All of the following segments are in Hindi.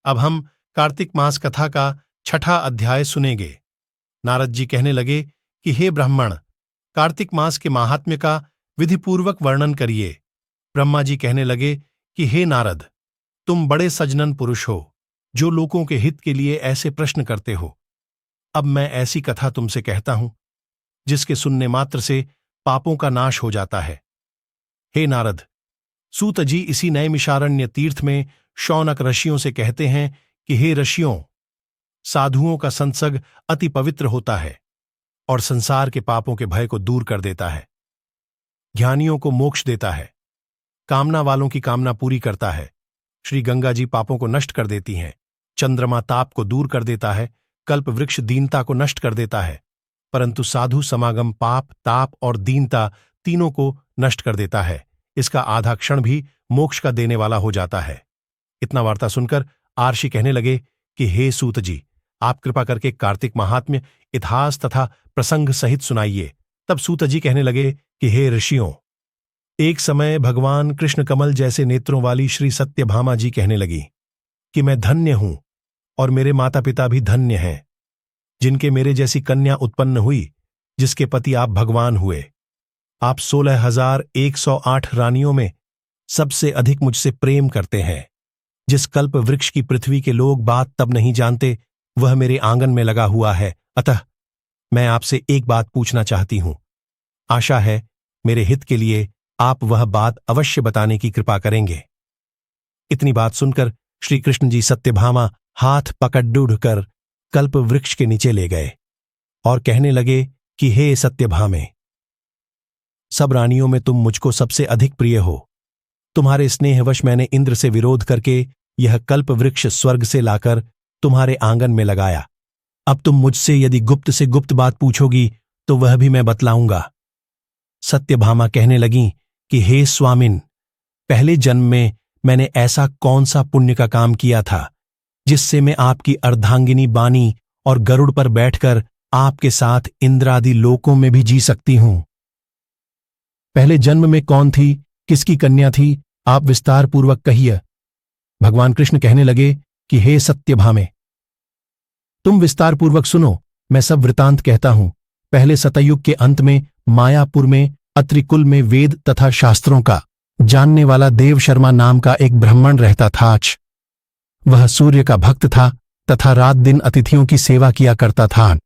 अब हम कार्तिक मास कथा का 6ठा अध्याय सुनेंगे। नारद जी कहने लगे कि हे ब्राह्मण, कार्तिक मास के माहात्म्य का विधिपूर्वक वर्णन करिए। ब्रह्मा जी कहने लगे कि हे नारद, तुम बड़े सज्जन पुरुष हो, जो लोगों के हित के लिए ऐसे प्रश्न करते हो। अब मैं ऐसी कथा तुमसे कहता हूं जिसके सुनने मात्र से पापों का नाश हो जाता है। हे नारद, सूत जी इसी नैमिषारण्य तीर्थ में शौनक ऋषियों से कहते हैं कि हे ऋषियों, साधुओं का संसर्ग अति पवित्र होता है और संसार के पापों के भय को दूर कर देता है, ज्ञानियों को मोक्ष देता है, कामना वालों की कामना पूरी करता है। श्री गंगा जी पापों को नष्ट कर देती हैं, चंद्रमा ताप को दूर कर देता है, कल्प वृक्ष दीनता को नष्ट कर देता है, परंतु साधु समागम पाप, ताप और दीनता तीनों को नष्ट कर देता है। इसका आधा क्षण भी मोक्ष का देने वाला हो जाता है। इतना वार्ता सुनकर आर्षि कहने लगे कि हे सूत जी, आप कृपा करके कार्तिक महात्म्य इतिहास तथा प्रसंग सहित सुनाइए। तब सूत जी कहने लगे कि हे ऋषियों, एक समय भगवान कृष्ण कमल जैसे नेत्रों वाली श्री सत्यभामा जी कहने लगी कि मैं धन्य हूं और मेरे माता पिता भी धन्य हैं, जिनके मेरे जैसी कन्या उत्पन्न हुई, जिसके पति आप भगवान हुए। आप 16,108 रानियों में सबसे अधिक मुझसे प्रेम करते हैं। जिस कल्प वृक्ष की पृथ्वी के लोग बात तब नहीं जानते, वह मेरे आंगन में लगा हुआ है। अतः मैं आपसे एक बात पूछना चाहती हूं। आशा है मेरे हित के लिए आप वह बात अवश्य बताने की कृपा करेंगे। इतनी बात सुनकर श्री कृष्ण जी सत्यभामा हाथ पकड़ कर कल्प वृक्ष के नीचे ले गए और कहने लगे कि हे सत्यभामे, सब रानियों में तुम मुझको सबसे अधिक प्रिय हो। तुम्हारे स्नेहवश मैंने इंद्र से विरोध करके यह कल्प वृक्ष स्वर्ग से लाकर तुम्हारे आंगन में लगाया। अब तुम मुझसे यदि गुप्त से गुप्त बात पूछोगी तो वह भी मैं बतलाऊंगा। सत्यभामा कहने लगीं कि हे स्वामिन, पहले जन्म में मैंने ऐसा कौन सा पुण्य का काम किया था जिससे मैं आपकी अर्धांगिनी बानी और गरुड़ पर बैठकर आपके साथ इंद्रादि लोकों में भी जी सकती हूं। पहले जन्म में कौन थी, किसकी कन्या थी, आप विस्तार पूर्वक कहिए। भगवान कृष्ण कहने लगे कि हे सत्यभामे, तुम विस्तार पूर्वक सुनो, मैं सब वृतांत कहता हूं। पहले सतयुग के अंत में मायापुर में अत्रिकुल में वेद तथा शास्त्रों का जानने वाला देव शर्मा नाम का एक ब्राह्मण रहता था। वह सूर्य का भक्त था तथा रात दिन अतिथियों की सेवा किया करता था।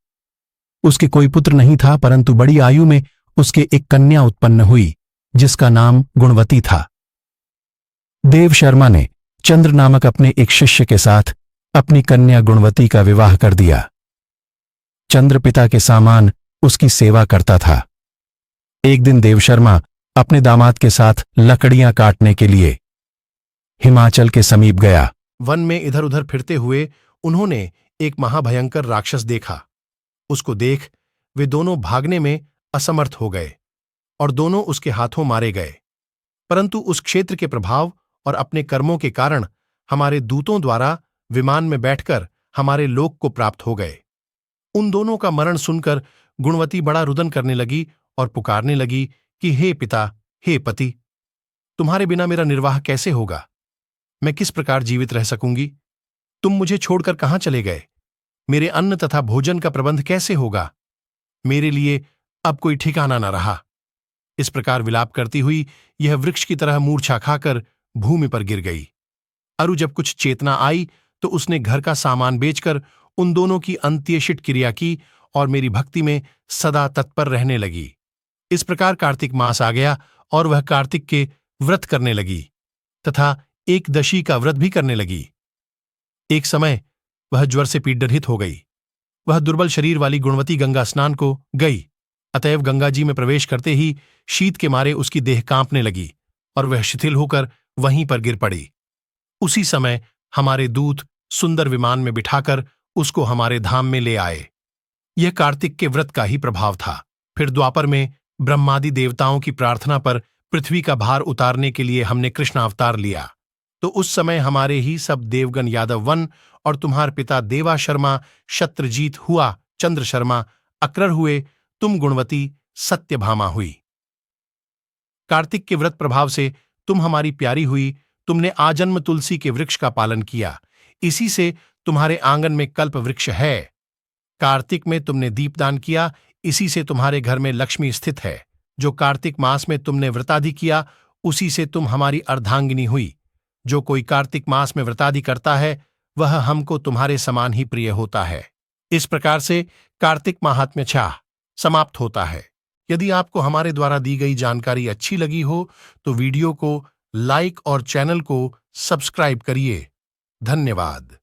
उसके कोई पुत्र नहीं था, परंतु बड़ी आयु में उसके एक कन्या उत्पन्न हुई जिसका नाम गुणवती था। देव शर्मा ने चंद्र नामक अपने एक शिष्य के साथ अपनी कन्या गुणवती का विवाह कर दिया। चंद्र पिता के समान उसकी सेवा करता था। एक दिन देव शर्मा अपने दामाद के साथ लकड़ियां काटने के लिए हिमाचल के समीप गया। वन में इधर उधर फिरते हुए उन्होंने एक महाभयंकर राक्षस देखा। उसको देख वे दोनों भागने में असमर्थ हो गए और दोनों उसके हाथों मारे गए। परंतु उस क्षेत्र के प्रभाव और अपने कर्मों के कारण हमारे दूतों द्वारा विमान में बैठकर हमारे लोक को प्राप्त हो गए। उन दोनों का मरण सुनकर गुणवती बड़ा रुदन करने लगी और पुकारने लगी कि हे पिता, हे पति, तुम्हारे बिना मेरा निर्वाह कैसे होगा? मैं किस प्रकार जीवित रह सकूंगी? तुम मुझे छोड़कर कहां चले गए? मेरे अन्न तथा भोजन का प्रबंध कैसे होगा? मेरे लिए अब कोई ठिकाना न रहा। इस प्रकार विलाप करती हुई यह वृक्ष की तरह मूर्छा खाकर भूमि पर गिर गई। अरु जब कुछ चेतना आई तो उसने घर का सामान बेचकर उन दोनों की अंत्येष्टि क्रिया की और मेरी भक्ति में सदा तत्पर रहने लगी। इस प्रकार कार्तिक मास आ गया और वह कार्तिक के व्रत करने लगी तथा एकदशी का व्रत भी करने लगी। एक समय वह ज्वर से पीड़ित हो गई। वह दुर्बल शरीर वाली गुणवती गंगा स्नान को गई। अतएव गंगा जी में प्रवेश करते ही शीत के मारे उसकी देह कांपने लगी और वह शिथिल होकर वहीं पर गिर पड़ी। उसी समय हमारे दूत सुंदर विमान में बिठाकर उसको हमारे धाम में ले आए। यह कार्तिक के व्रत का ही प्रभाव था। फिर द्वापर में ब्रह्मादि देवताओं की प्रार्थना पर पृथ्वी का भार उतारने के लिए हमने कृष्ण अवतार लिया। तो उस समय हमारे ही सब देवगण यादव वन और तुम्हारे पिता देवा शर्मा शत्रजीत हुआ, चंद्र शर्मा अक्रर हुए, तुम गुणवती सत्यभामा हुई। कार्तिक के व्रत प्रभाव से तुम हमारी प्यारी हुई। तुमने आजन्म तुलसी के वृक्ष का पालन किया। इसी से तुम्हारे आंगन में कल्प वृक्ष है। कार्तिक में तुमने दीपदान किया, इसी से तुम्हारे घर में लक्ष्मी स्थित है। जो कार्तिक मास में तुमने व्रतादि किया, उसी से तुम हमारी अर्धांगिनी हुई। जो कोई कार्तिक मास में व्रतादि करता है, वह हमको तुम्हारे समान ही प्रिय होता है। इस प्रकार से कार्तिक महात्म्य छाह समाप्त होता है। यदि आपको हमारे द्वारा दी गई जानकारी अच्छी लगी हो तो वीडियो को लाइक और चैनल को सब्सक्राइब करिए। धन्यवाद।